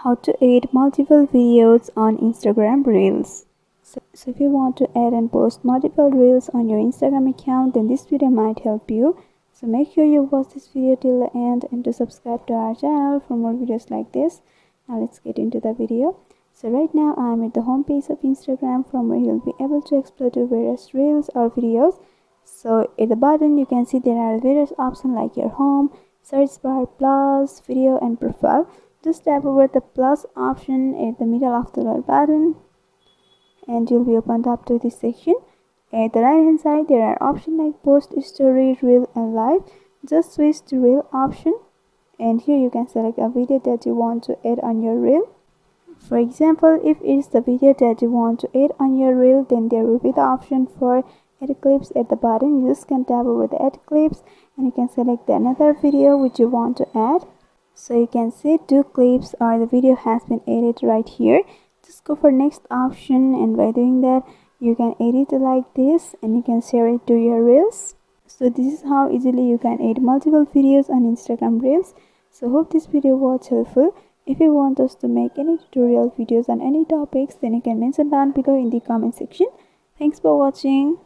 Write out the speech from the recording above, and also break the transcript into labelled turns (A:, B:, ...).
A: How to add multiple videos on Instagram Reels. So if you want to add and post multiple Reels on your Instagram account, then this video might help you. So make sure you watch this video till the end and to subscribe to our channel for more videos like this. Now let's get into the video. So right now I am at the home page of Instagram, from where you'll be able to explore to various Reels or videos. So at the bottom you can see there are various options like your home, search bar, plus, video and profile. Just tap over the plus option at the middle of the right button and you'll be opened up to this section. At the right hand side there are options like post, story, reel and live. Just switch to reel option and here you can select a video that you want to add on your reel. For example, if it's the video that you want to add on your reel, then there will be the option for add clips at the bottom. You just can tap over the add clips and you can select another video which you want to add. So you can see two clips or the video has been added right here. Just go for next option and by doing that you can edit it like this and you can share it to your reels. So this is how easily you can add multiple videos on Instagram Reels. So hope this video was helpful. If you want us to make any tutorial videos on any topics, then you can mention down below in the comment section. Thanks for watching.